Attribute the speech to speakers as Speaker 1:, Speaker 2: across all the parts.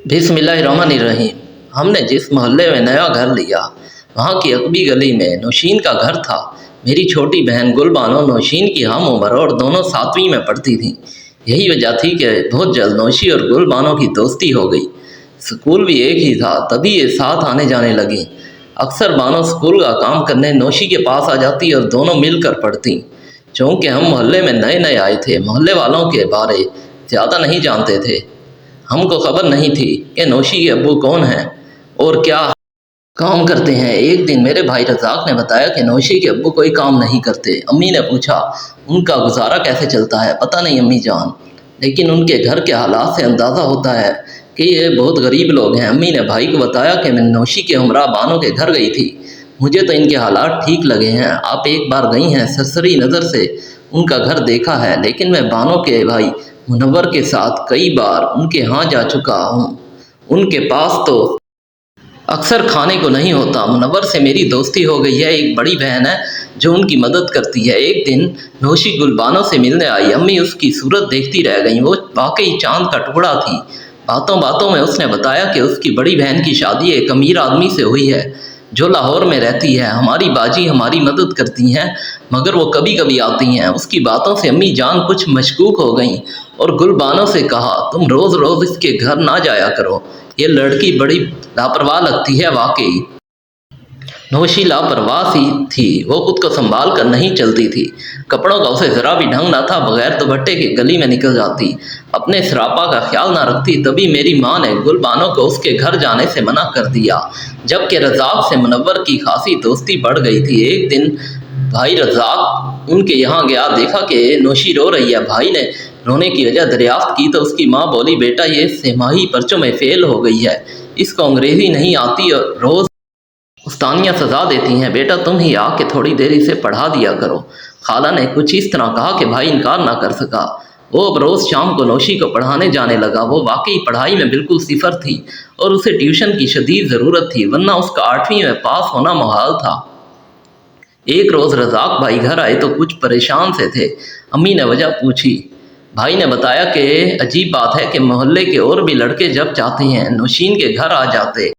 Speaker 1: बिस्मिल्लाहिर्रहमानिर्रहीम। हमने जिस मोहल्ले में नया घर लिया वहाँ की अकबी गली में नौशीन का घर था। मेरी छोटी बहन गुलबानो नौशीन की हम उम्र और दोनों 7वीं में पढ़ती थीं। यही वजह थी कि बहुत जल्द नौशी और गुलबानो की दोस्ती हो गई। स्कूल भी एक ही था, तभी ये साथ आने जाने लगी। अक्सर बानो स्कूल का काम करने नौशी के पास आ जाती और दोनों मिलकर पढ़ती। चूँकि हम मोहल्ले में नए नए आए थे, मोहल्ले वालों के बारे ज़्यादा नहीं जानते थे। हमको खबर नहीं थी कि नौशी के अब्बू कौन हैं और क्या काम करते हैं। एक दिन मेरे भाई रज़ाक ने बताया कि नौशी के अब्बू कोई काम नहीं करते। अम्मी ने पूछा, उनका गुजारा कैसे चलता है? पता नहीं अम्मी जान, लेकिन उनके घर के हालात से अंदाज़ा होता है कि ये बहुत गरीब लोग हैं। अम्मी ने भाई को बताया कि मैं नौशी के हमरा बानो के घर गई थी, मुझे तो इनके हालात ठीक लगे हैं। आप एक बार गई हैं, सरसरी नज़र से उनका घर देखा है, लेकिन मैं बानो के भाई मुनव्वर के साथ कई बार उनके यहाँ जा चुका हूँ। उनके पास तो अक्सर खाने को नहीं होता। मुनव्वर से मेरी दोस्ती हो गई है, एक बड़ी बहन है जो उनकी मदद करती है। एक दिन नौशी गुलबानो से मिलने आई। अम्मी उसकी सूरत देखती रह गईं, वो वाकई चांद का टुकड़ा थी। बातों बातों में उसने बताया कि उसकी बड़ी बहन की शादी एक अमीर आदमी से हुई है जो लाहौर में रहती है। हमारी बाजी हमारी मदद करती हैं, मगर वो कभी कभी आती हैं। उसकी बातों से अम्मी जान कुछ मशकूक हो गईं और गुलबानो से कहा, तुम रोज़ रोज़ इसके घर ना जाया करो, ये लड़की बड़ी लापरवाह लगती है। वाकई नौशी लापरवाह सी थी, वो खुद को संभाल कर नहीं चलती थी। कपड़ों का उसे ज़रा भी ढंग ना था, बगैर दुपट्टे के गली में निकल जाती, अपने सरापा का ख्याल ना रखती। तभी मेरी माँ ने गुलबानो को उसके घर जाने से मना कर दिया। जबकि रज़ाक से मुनव्वर की खासी दोस्ती बढ़ गई थी। एक दिन भाई रज़ाक उनके यहाँ गया, देखा कि नौशी रो रही है। भाई ने रोने की वजह दरियाफ्त की तो उसकी माँ बोली, बेटा ये सेमाही पर्चों में फ़ेल हो गई है, इसको अंग्रेज़ी नहीं आती और रोज़ उस्तानियाँ सजा देती हैं। बेटा तुम ही आके थोड़ी देर इसे पढ़ा दिया करो। खाला ने कुछ इस तरह कहा कि भाई इनकार ना कर सका। वो अब रोज़ शाम को नौशी को पढ़ाने जाने लगा। वो वाकई पढ़ाई में बिल्कुल सिफर थी और उसे ट्यूशन की शदीद ज़रूरत थी, वरना उसका 8वीं में पास होना मुहाल था। एक रोज़ रज़ाक भाई घर आए तो कुछ परेशान से थे। अम्मी ने वजह पूछी। भाई ने बताया कि अजीब बात है कि मोहल्ले के और भी लड़के जब चाहते हैं नौशीन के घर आ जाते हैं।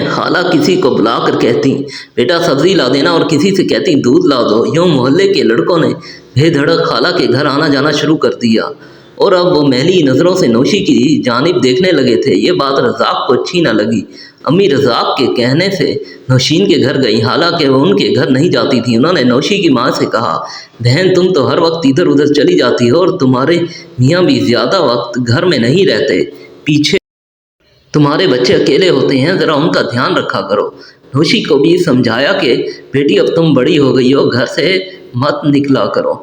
Speaker 1: खाला किसी को बुला कर कहती, बेटा सब्ज़ी ला देना, और किसी से कहती दूध ला दो। यूँ मोहल्ले के लड़कों ने बेधड़क खाला के घर आना जाना शुरू कर दिया और अब वो मैली नज़रों से नौशी की जानिब देखने लगे थे। ये बात रज़ाक को अच्छी न लगी। अम्मी रज़ाक के कहने से नौशीन के घर गई, हालांकि वो उनके घर नहीं जाती थी। उन्होंने नौशी की माँ से कहा, बहन तुम तो हर वक्त इधर उधर चली जाती हो और तुम्हारे मियाँ भी ज़्यादा वक्त घर में नहीं रहते, पीछे तुम्हारे बच्चे अकेले होते हैं, ज़रा उनका ध्यान रखा करो। नौशी को भी समझाया कि बेटी अब तुम बड़ी हो गई हो, घर से मत निकला करो।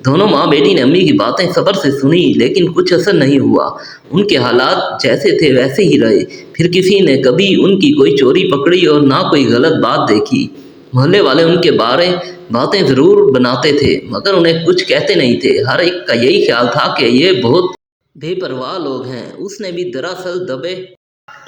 Speaker 1: दोनों माँ बेटी ने अम्मी की बातें सब्र से सुनी, लेकिन कुछ असर नहीं हुआ। उनके हालात जैसे थे वैसे ही रहे। फिर किसी ने कभी उनकी कोई चोरी पकड़ी और ना कोई गलत बात देखी। मोहल्ले वाले उनके बारे बातें ज़रूर बनाते थे, मगर उन्हें कुछ कहते नहीं थे। हर एक का यही ख्याल था कि ये बहुत बेपरवाह लोग हैं। उसने भी दरअसल दबे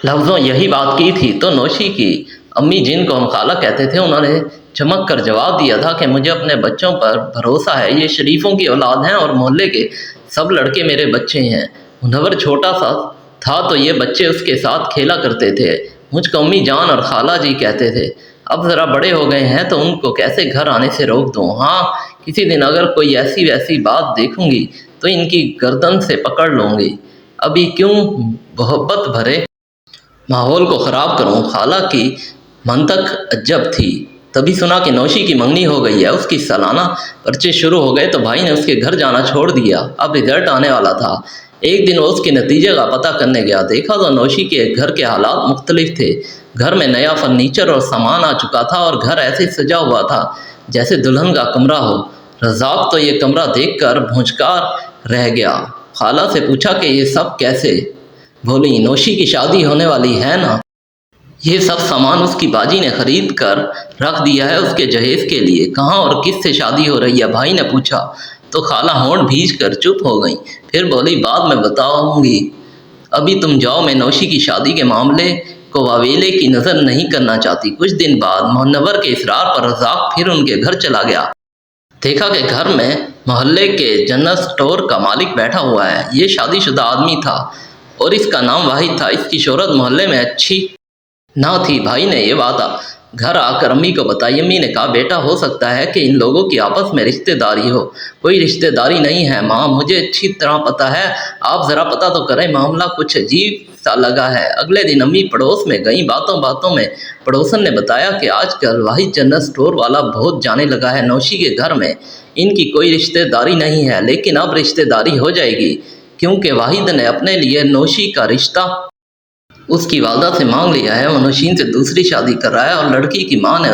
Speaker 1: लफ्ज़ों यही बात की थी तो नौशी की अम्मी, जिनको हम खाला कहते थे, उन्होंने चमक कर जवाब दिया था कि मुझे अपने बच्चों पर भरोसा है, ये शरीफों की औलाद हैं और मोहल्ले के सब लड़के मेरे बच्चे हैं। मुनव्वर छोटा सा था तो ये बच्चे उसके साथ खेला करते थे। मुझको अम्मी जान और खाला जी कहते थे। अब ज़रा बड़े हो गए हैं तो उनको कैसे घर आने से रोक दूँ। हाँ, किसी दिन अगर कोई ऐसी वैसी बात देखूँगी तो इनकी गर्दन से पकड़ लूँगी। अभी क्यों मोहब्बत भरे माहौल को ख़राब करूं। खाला की मंतक अजब थी। तभी सुना कि नौशी की मंगनी हो गई है। उसकी सालाना पर्चे शुरू हो गए तो भाई ने उसके घर जाना छोड़ दिया। अब रिजल्ट आने वाला था। एक दिन वो उसके नतीजे का पता करने गया, देखा तो नौशी के घर के हालात मुख्तलिफ थे। घर में नया फर्नीचर और सामान आ चुका था और घर ऐसे सजा हुआ था जैसे दुल्हन का कमरा हो। रज़ाक तो ये कमरा देखकर भौंचकार रह गया। खाला से पूछा कि ये सब कैसे? बोली, नौशी की शादी होने वाली है ना, ये सब सामान उसकी बाजी ने खरीद कर रख दिया है उसके जहेज़ के लिए। कहाँ और किस से शादी हो रही है? भाई ने पूछा तो खाला होंठ भींच कर चुप हो गई। फिर बोली, बाद में बताऊंगी, अभी तुम जाओ, मैं नौशी की शादी के मामले को वावेले की नज़र नहीं करना चाहती। कुछ दिन बाद मुनव्वर के इसरार पर रज़ाक फिर उनके घर चला गया। देखा कि घर में मोहल्ले के जनरल स्टोर का मालिक बैठा हुआ है। ये शादीशुदा आदमी था। और इसका नाम वाहिद था। इसकी शोहरत मोहल्ले में अच्छी ना थी। भाई ने ये बात घर आकर अम्मी को बताई। अम्मी ने कहा, बेटा हो सकता है कि इन लोगों की आपस में रिश्तेदारी हो। कोई रिश्तेदारी नहीं है माँ, मुझे अच्छी तरह पता है, आप ज़रा पता तो करें, मामला कुछ अजीब सा लगा है। अगले दिन अम्मी पड़ोस में गई। बातों बातों में पड़ोसन ने बताया कि आजकल वाहिद जनरल स्टोर वाला बहुत जाने लगा है नौशी के घर में। इनकी कोई रिश्तेदारी नहीं है, लेकिन अब रिश्तेदारी हो जाएगी, क्योंकि वाहिद ने अपने लिए नौशी का रिश्ता उसकी वालदा से मांग लिया है। वो नौशीन से दूसरी शादी कर रहा है और लड़की की माँ ने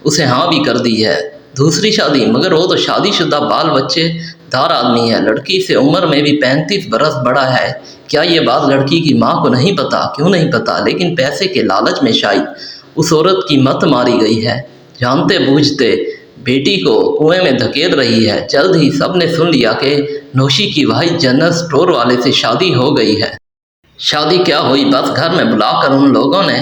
Speaker 1: उसे हाँ भी कर दी है। दूसरी शादी? मगर वो तो शादीशुदा बाल बच्चे दार आदमी है, लड़की से उम्र में भी 35 बरस बड़ा है। क्या ये बात लड़की की माँ को नहीं पता? क्यों नहीं पता? लेकिन पैसे के लालच में शायद उस औरत की मत मारी गई है। जानते बूझते बेटी को कुएं में धकेल रही है। जल्द ही सब ने सुन लिया कि नौशी की वाहिद जनरल स्टोर वाले से शादी हो गई है। शादी क्या हुई, बस घर में बुलाकर उन लोगों ने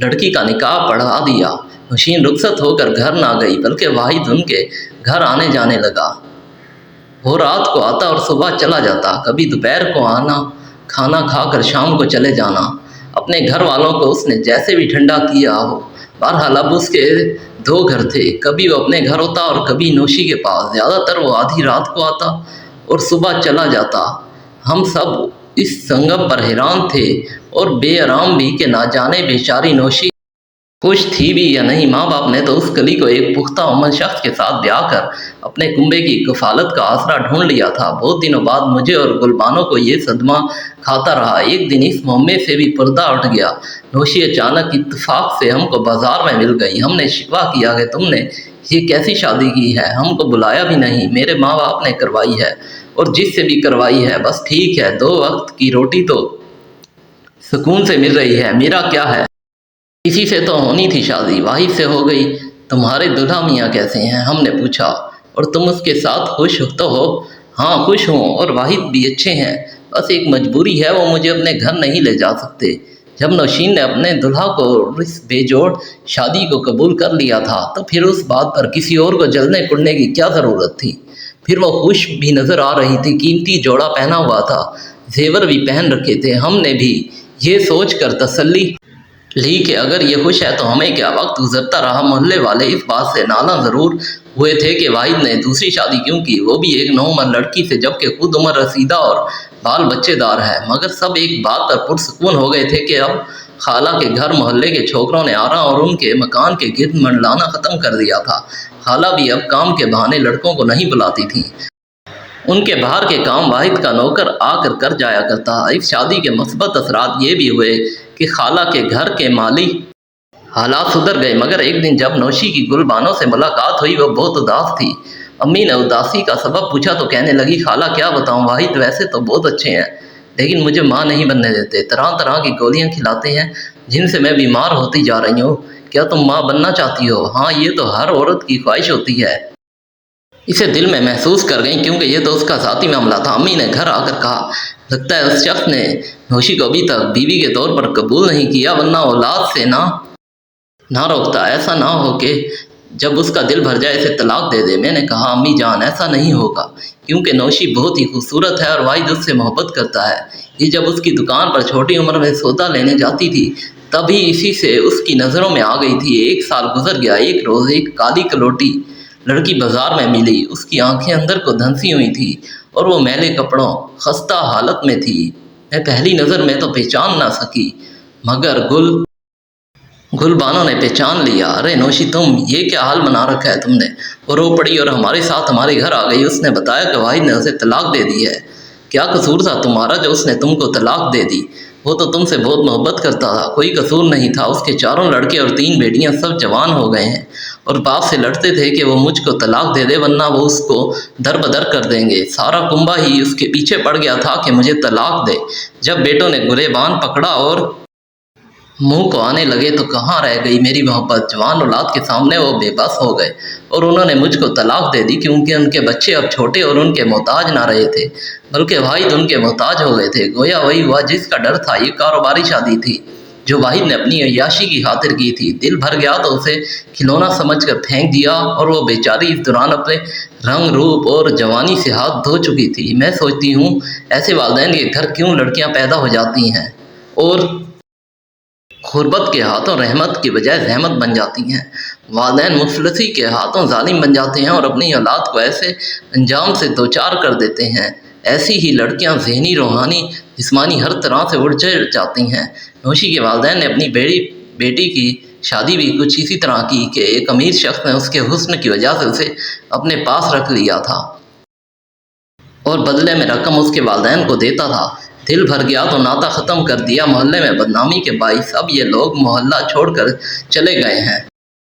Speaker 1: लड़की का निकाह पढ़ा दिया। नौशीन रुखसत होकर घर ना गई, बल्कि वाहिद उनके घर आने जाने लगा। वो रात को आता और सुबह चला जाता। कभी दोपहर को आना, खाना खाकर शाम को चले जाना। अपने घर वालों को उसने जैसे भी ठंडा किया हो। बहरहाल अब उसके 2 घर थे, कभी वो अपने घर होता और कभी नौशी के पास। ज़्यादातर वो आधी रात को आता और सुबह चला जाता। हम सब इस संगम पर हैरान थे और बेआराम भी कि ना जाने बेचारी नौशी खुश थी भी या नहीं। माँ बाप ने तो उस कली को एक पुख्ता उम्र शख्स के साथ ब्याह कर अपने कुंबे की कफालत का आसरा ढूंढ लिया था। बहुत दिनों बाद मुझे और गुलबानो को ये सदमा खाता रहा। एक दिन इस मोहम्मे से भी पर्दा उठ गया। नौशी अचानक इत्तेफाक से हमको बाजार में मिल गई। हमने शिकवा किया कि तुमने ये कैसी शादी की है, हमको बुलाया भी नहीं। मेरे माँ बाप ने करवाई है और जिससे भी करवाई है बस ठीक है, 2 वक्त की रोटी तो सुकून से मिल रही है, मेरा क्या है। इसी से तो होनी थी शादी, वाहिद से हो गई। तुम्हारे दुल्हा मियाँ कैसे हैं, हमने पूछा। और तुम उसके साथ खुश तो हो? हाँ खुश हूँ, और वाहिद भी अच्छे हैं। बस एक मजबूरी है, वो मुझे अपने घर नहीं ले जा सकते। जब नौशीन ने अपने दुल्हा को इस बेजोड़ शादी को कबूल कर लिया था, तो फिर उस बात पर किसी और को जलने कुड़ने की क्या ज़रूरत थी। फिर वो खुश भी नज़र आ रही थी, कीमती जोड़ा पहना हुआ था, जेवर भी पहन रखे थे। हमने भी ये सोच कर तसल्ली ली कि अगर ये खुश है तो हमें क्या। वक्त गुजरता रहा। मोहल्ले वाले इस बात से नाला ज़रूर हुए थे कि वाहिद ने दूसरी शादी क्यों की, वो भी एक नौउम्र लड़की से, जबकि खुद उम्र रसीदा और बाल बच्चेदार है। मगर सब एक बात पर पुरसुकून हो गए थे कि अब खाला के घर मोहल्ले के छोकरों ने आना और उनके मकान के गिर्द मंडलाना ख़त्म कर दिया था। खाला भी अब काम के बहाने लड़कों को नहीं बुलाती थी। उनके बाहर के काम वाहिद का नौकर आकर कर जाया करता। इस शादी के मुस्बत असरात ये भी हुए कि खाला के घर के माली हालात सुधर गए। मगर एक दिन जब नौशी की गुलबानों से मुलाकात हुई, वो बहुत उदास थी। अम्मी ने उदासी का सबब पूछा तो कहने लगी, खाला क्या बताऊँ, वाहिद वैसे तो बहुत अच्छे हैं, लेकिन मुझे माँ नहीं बनने देते। तरह तरह की गोलियाँ खिलाते हैं जिनसे मैं बीमार होती जा रही हूँ। क्या तुम माँ बनना चाहती हो? हाँ, ये तो हर औरत की ख्वाहिश होती है। इसे दिल में महसूस कर गई, क्योंकि ये तो उसका ज़ाती मामला था। अम्मी ने घर आकर कहा, लगता है उस शख्स ने नौशी को अभी तक बीवी के तौर पर कबूल नहीं किया, वरना औलाद से ना रोकता। ऐसा ना हो कि जब उसका दिल भर जाए इसे तलाक दे दे। मैंने कहा, अम्मी जान ऐसा नहीं होगा, क्योंकि नौशी बहुत ही खूबसूरत है और वाहिद उससे मोहब्बत करता है। ये जब उसकी दुकान पर छोटी उम्र में सौदा लेने जाती थी, तभी इसी से उसकी नज़रों में आ गई थी। 1 साल गुजर गया। एक रोज़ एक काली कलोटी लड़की बाजार में मिली। उसकी आंखें अंदर को धंसी हुई थी और वो मैले कपड़ों खस्ता हालत में थी। मैं पहली नज़र में तो पहचान ना सकी, मगर गुलबानो ने पहचान लिया। अरे नौशी, तुम ये क्या हाल बना रखा है तुमने। वो रो पड़ी और हमारे साथ हमारे घर आ गई। उसने बताया कि वाहिद ने उसे तलाक दे दी है। क्या कसूर था तुम्हारा जो उसने तुमको तलाक दे दी? वो तो तुमसे बहुत मोहब्बत करता था, कोई कसूर नहीं था। उसके 4 लड़के और 3 बेटियां सब जवान हो गए हैं और बाप से लड़ते थे कि वो मुझको तलाक दे दे, वरना वो उसको दर-बदर कर देंगे। सारा कुंबा ही उसके पीछे पड़ गया था कि मुझे तलाक दे। जब बेटों ने गुरेबान पकड़ा और मुंह को आने लगे तो कहाँ रह गई मेरी मोहब्बत। जवान औलाद के सामने वो बेबस हो गए और उन्होंने मुझको तलाक दे दी, क्योंकि उनके बच्चे अब छोटे और उनके मोहताज ना रहे थे, बल्कि वाहिद उनके मोहताज हो गए थे। गोया वही हुआ जिसका डर था। ये कारोबारी शादी थी। جو واحد نے اپنی عیاشی کی خاطر کی تھی۔ دل بھر گیا تو اسے کھلونا سمجھ کر پھینک دیا، اور وہ بیچاری اس دوران اپنے رنگ روپ اور جوانی سے ہاتھ دھو چکی تھی۔ میں سوچتی ہوں ایسے والدین کے گھر کیوں لڑکیاں پیدا ہو جاتی ہیں اور غربت کے ہاتھوں رحمت کے بجائے زحمت بن جاتی ہیں۔ والدین مفلسی کے ہاتھوں ظالم بن جاتے ہیں اور اپنی اولاد کو ایسے انجام سے دوچار کر دیتے ہیں۔ ایسی ہی لڑکیاں ذہنی، روحانی، جسمانی ہر طرح سے اڑ جاتی ہیں۔ نوشی کے والدین نے اپنی بیٹی کی شادی بھی کچھ اسی طرح کی کہ ایک امیر شخص نے اس کے حسن کی وجہ سے اسے اپنے پاس رکھ لیا تھا اور بدلے میں رقم اس کے والدین کو دیتا تھا۔ دل بھر گیا تو ناطہ ختم کر دیا۔ محلے میں بدنامی کے باعث اب یہ لوگ محلہ چھوڑ کر چلے گئے ہیں۔